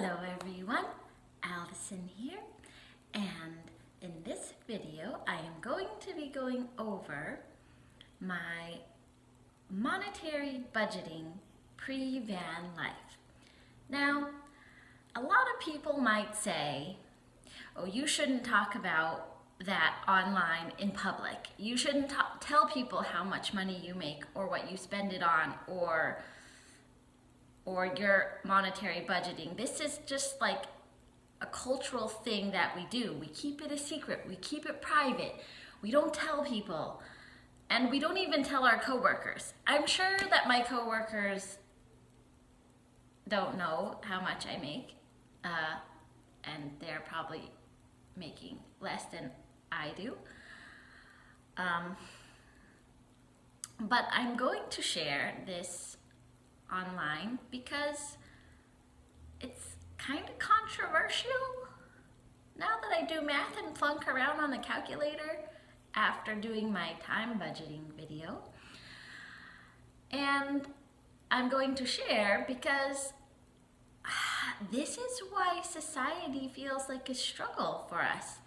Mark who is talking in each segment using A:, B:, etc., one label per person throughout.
A: Hello everyone, Allison here, and in this video I am going to be going over my monetary budgeting pre-VanLife. Now, a lot of people might say, oh, you shouldn't talk about that online in public. You shouldn't tell people how much money you make or what you spend it on or your monetary budgeting. This is just like a cultural thing that we do. We keep it a secret. We keep it private. We don't tell people. And we don't even tell our coworkers. I'm sure that my coworkers don't know how much I make. And they're probably making less than I do. But I'm going to share this online because it's kind of controversial. Now that I do math and plunk around on the calculator after doing my time budgeting video. And I'm going to share because this is why society feels like a struggle for us.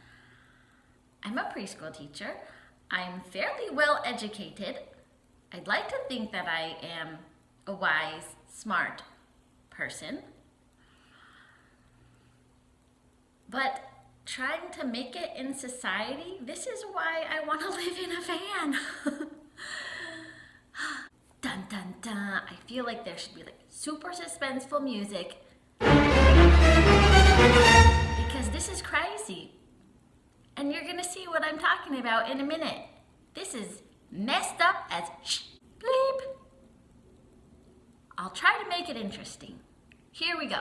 A: I'm a preschool teacher. I'm fairly well educated. I'd like to think that I am a wise, smart person. But trying to make it in society, this is why I want to live in a van. Dun dun dun. I feel like there should be like super suspenseful music. Because this is crazy. And you're gonna see what I'm talking about in a minute. This is messed up as bleep. I'll try to make it interesting. Here we go.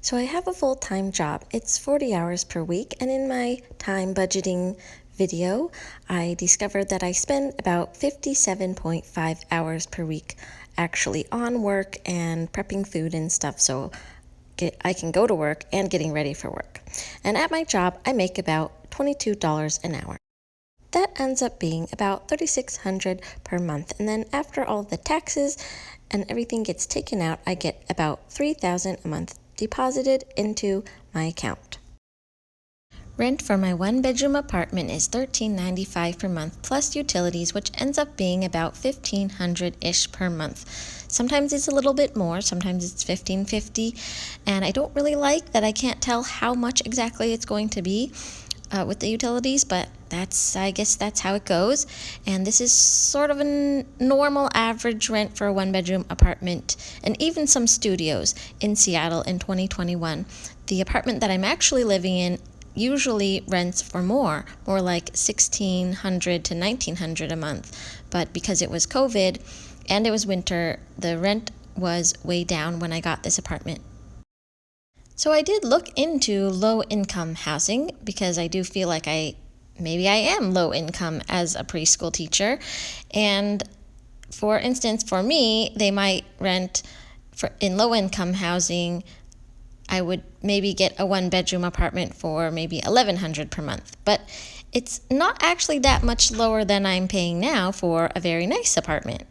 B: So I have a full-time job. It's 40 hours per week, and in my time budgeting video, I discovered that I spend about 57.5 hours per week actually on work and prepping food and stuff, so I can go to work and getting ready for work. And at my job, I make about $22 an hour. That ends up being about $3,600 per month, and then after all the taxes and everything gets taken out, I get about $3,000 a month deposited into my account. Rent for my one-bedroom apartment is $13.95 per month plus utilities, which ends up being about $1,500-ish per month. Sometimes it's a little bit more, sometimes it's $1,550, and I don't really like that I can't tell how much exactly it's going to be with the utilities, but I guess that's how it goes. And this is sort of a normal average rent for a one-bedroom apartment and even some studios in Seattle in 2021. The apartment that I'm actually living in usually rents for more like $1,600 to $1,900 a month. But because it was COVID and it was winter, the rent was way down when I got this apartment. So I did look into low-income housing because I do feel like maybe I am low income as a preschool teacher. And for instance, for me, they might rent in low-income housing. I would maybe get a one-bedroom apartment for maybe $1,100 per month. But it's not actually that much lower than I'm paying now for a very nice apartment.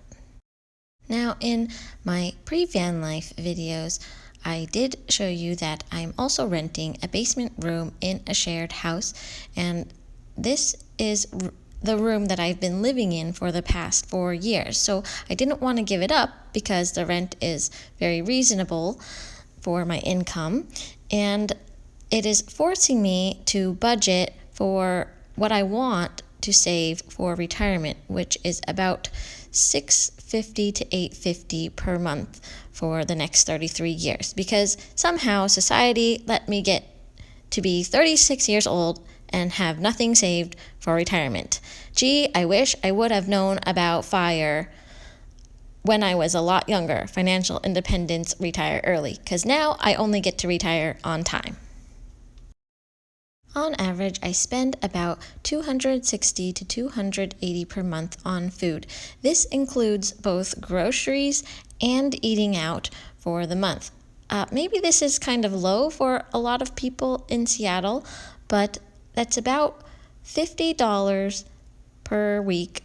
B: Now, in my pre-VanLife videos, I did show you that I'm also renting a basement room in a shared house, and this is the room that I've been living in for the past 4 years. So I didn't want to give it up because the rent is very reasonable for my income, and it is forcing me to budget for what I want to save for retirement, which is about $650 to $850 per month for the next 33 years, because somehow society let me get to be 36 years old and have nothing saved for retirement. Gee, I wish I would have known about FIRE when I was a lot younger. Financial independence, retire early, because now I only get to retire on time. On average, I spend about $260 to $280 per month on food. This includes both groceries and eating out for the month. Maybe this is kind of low for a lot of people in Seattle, but that's about $50 per week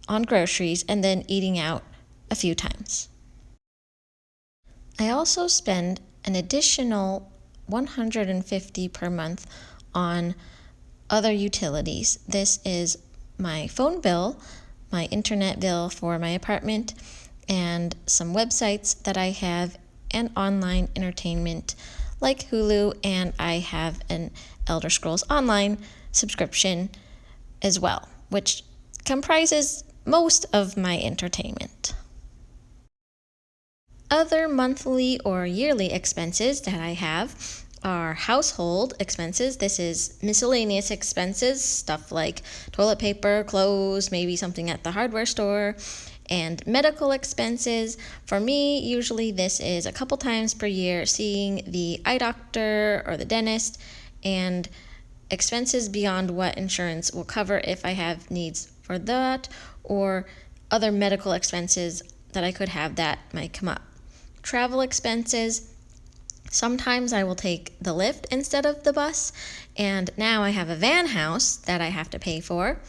B: on groceries and then eating out a few times. I also spend an additional $150 per month on other utilities. This is my phone bill, my internet bill for my apartment, and some websites that I have, and online entertainment like Hulu, and I have an Elder Scrolls Online subscription as well, which comprises most of my entertainment. Other monthly or yearly expenses that I have are household expenses. This is miscellaneous expenses, stuff like toilet paper, clothes, maybe something at the hardware store, and medical expenses. For me, usually this is a couple times per year, seeing the eye doctor or the dentist, and expenses beyond what insurance will cover if I have needs for that, or other medical expenses that I could have that might come up. Travel expenses. Sometimes I will take the Lyft instead of the bus, and now I have a van house that I have to pay for.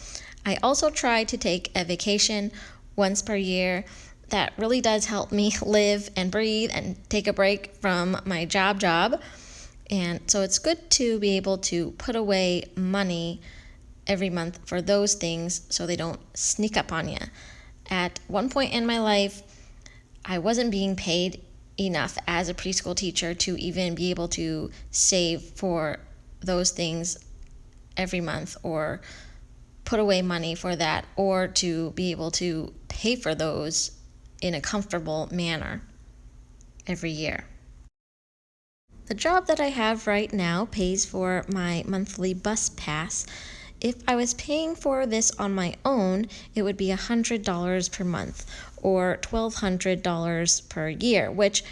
B: I also try to take a vacation once per year. That really does help me live and breathe and take a break from my job. And so it's good to be able to put away money every month for those things so they don't sneak up on you. At one point in my life, I wasn't being paid enough as a preschool teacher to even be able to save for those things every month, or put away money for that, or to be able to pay for those in a comfortable manner every year. The job that I have right now pays for my monthly bus pass. If I was paying for this on my own, it would be $100 per month, or $1,200 per year, which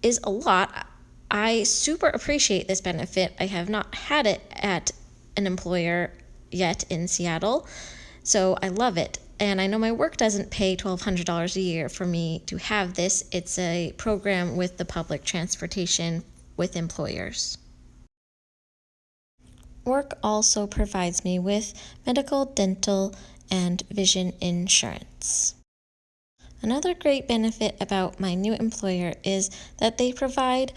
B: is a lot. I super appreciate this benefit. I have not had it at an employer yet in Seattle, so I love it. And I know my work doesn't pay $1,200 a year for me to have this. It's a program with the public transportation with employers. Work also provides me with medical, dental, and vision insurance. Another great benefit about my new employer is that they provide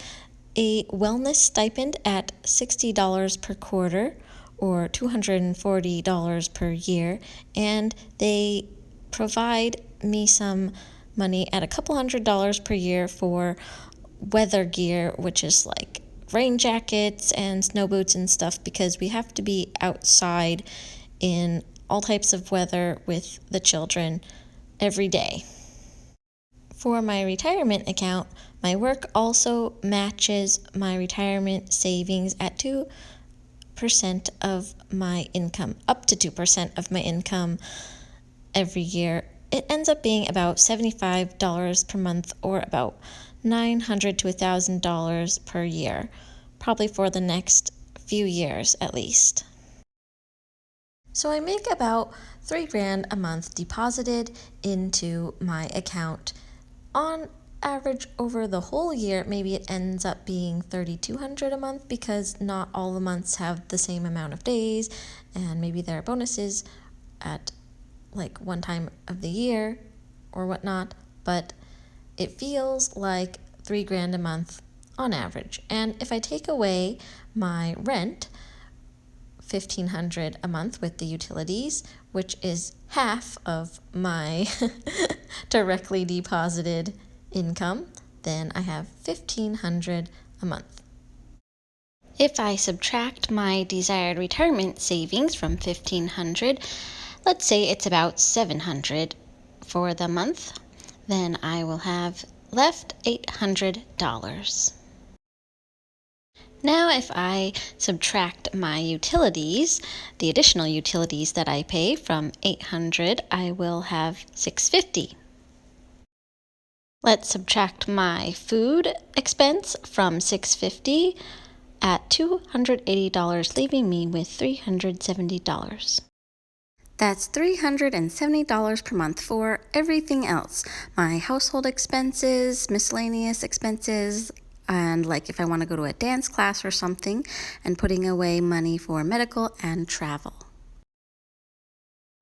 B: a wellness stipend at $60 per quarter, or $240 per year, and they provide me some money at a couple $100 per year for weather gear, which is like rain jackets and snow boots and stuff, because we have to be outside in all types of weather with the children every day. For my retirement account, my work also matches my retirement savings at 2% of my income, up to 2% of my income every year. It ends up being about $75 per month, or about $900 to $1,000 per year, probably for the next few years at least. So I make about $3,000 a month deposited into my account. On average over the whole year, maybe it ends up being $3,200 a month, because not all the months have the same amount of days, and maybe there are bonuses at like one time of the year or whatnot, but it feels like $3,000 a month on average. And if I take away my rent, $1,500 a month with the utilities, which is half of my directly deposited income, then I have $1,500 a month. If I subtract my desired retirement savings from $1,500, let's say it's about $700 for the month, then I will have left $800. Now if I subtract my utilities, the additional utilities that I pay, from $800, I will have $650. Let's subtract my food expense from $650 at $280, leaving me with $370. That's $370 per month for everything else. My household expenses, miscellaneous expenses, and like if I want to go to a dance class or something, and putting away money for medical and travel.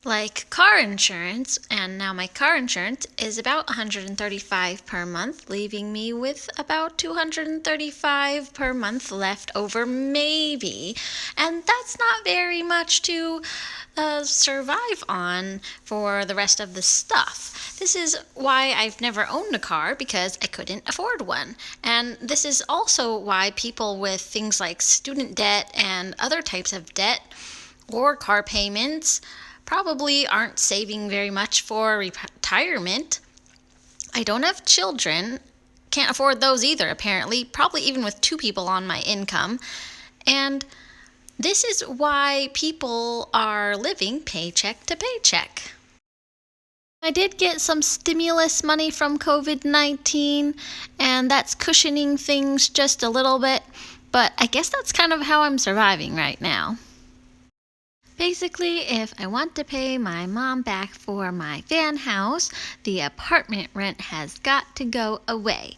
B: Like car insurance, and now my car insurance is about $135 per month, leaving me with about $235 per month left over, maybe. And that's not very much to survive on for the rest of the stuff. This is why I've never owned a car, because I couldn't afford one. And this is also why people with things like student debt and other types of debt or car payments probably aren't saving very much for retirement. I don't have children, can't afford those either apparently, probably even with 2 people on my income. And this is why people are living paycheck to paycheck. I did get some stimulus money from COVID-19, and that's cushioning things just a little bit, but I guess that's kind of how I'm surviving right now. Basically, if I want to pay my mom back for my van house, the apartment rent has got to go away.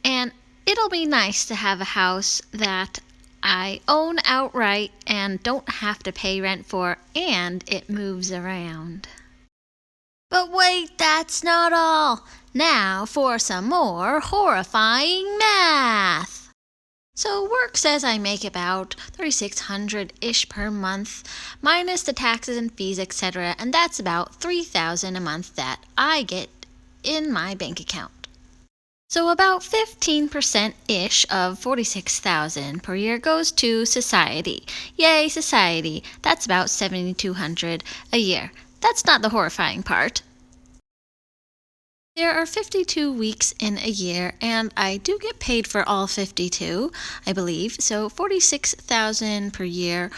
B: And it'll be nice to have a house that I own outright and don't have to pay rent for, and it moves around. But wait, that's not all. Now for some more horrifying math. So work says I make about $3,600-ish per month, minus the taxes and fees, etc., and that's about $3,000 a month that I get in my bank account. So about 15%-ish of $46,000 per year goes to society. Yay, society! That's about $7,200 a year. That's not the horrifying part. There are 52 weeks in a year, and I do get paid for all 52, I believe, so $46,000 per year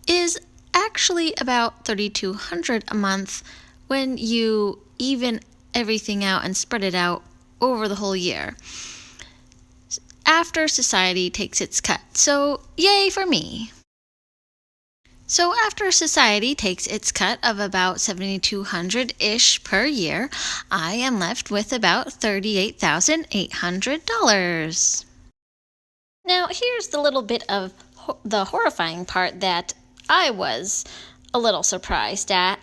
B: is actually about $3,200 a month when you even everything out and spread it out over the whole year, after society takes its cut. So yay for me! So after society takes its cut of about $7,200-ish per year, I am left with about $38,800. Now here's the little bit of the horrifying part that I was a little surprised at.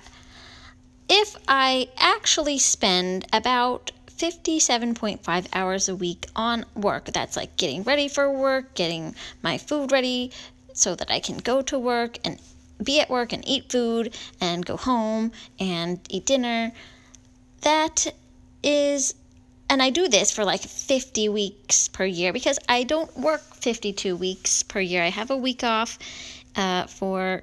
B: If I actually spend about 57.5 hours a week on work, that's like getting ready for work, getting my food ready so that I can go to work and be at work and eat food and go home and eat dinner. That is, and I do this for like 50 weeks per year because I don't work 52 weeks per year. I have a week off for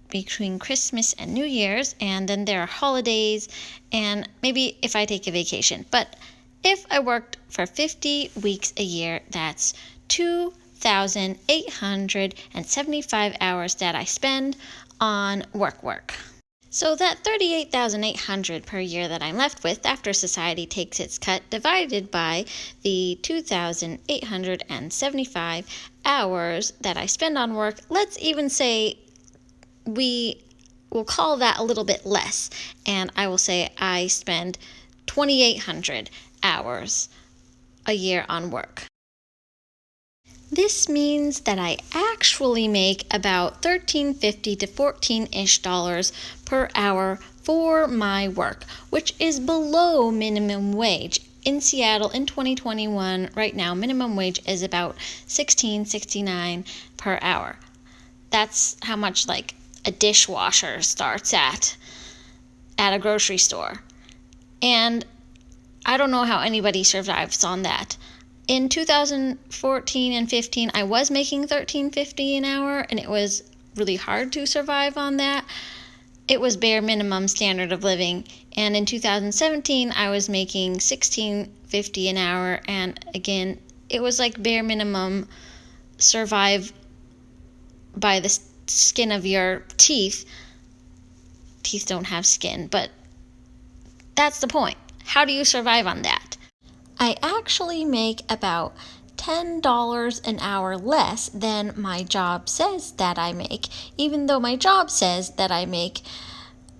B: between Christmas and New Year's, and then there are holidays and maybe if I take a vacation. But if I worked for 50 weeks a year, that's 2,875 hours that I spend on work. So that $38,800 per year that I'm left with after society takes its cut, divided by the 2,875 hours that I spend on work, let's even say we will call that a little bit less, and I will say I spend 2,800 hours a year on work. This means that I actually make about $13.50 to $14-ish per hour for my work, which is below minimum wage. In Seattle in 2021, right now, minimum wage is about $16.69 per hour. That's how much like a dishwasher starts at a grocery store. And I don't know how anybody survives on that. In 2014 and 15, I was making $13.50 an hour, and it was really hard to survive on that. It was bare minimum standard of living. And in 2017, I was making $16.50 an hour, and again, it was like bare minimum, survive by the skin of your teeth. Teeth don't have skin, but that's the point. How do you survive on that? I actually make about $10 an hour less than my job says that I make, even though my job says that I make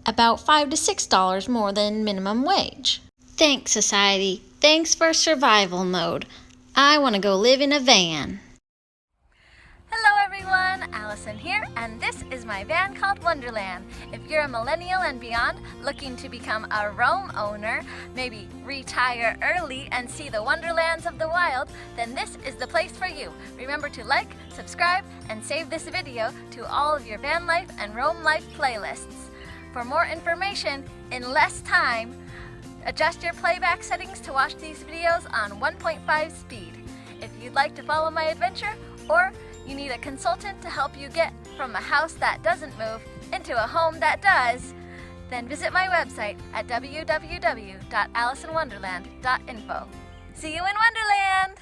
B: about $5 to $6 more than minimum wage. Thanks, society. Thanks for survival mode. I want to go live in a van.
A: Hello everyone, Allison Allison here, and this is my van called Wonderland. If you're a millennial and beyond looking to become a roam owner, maybe retire early and see the wonderlands of the wild, then this is the place for you. Remember to like, subscribe, and save this video to all of your van life and roam life playlists. For more information in less time, adjust your playback settings to watch these videos on 1.5 speed. If you'd like to follow my adventure, or you need a consultant to help you get from a house that doesn't move into a home that does, then visit my website at www.AllisonWonderland.info. See you in Wonderland!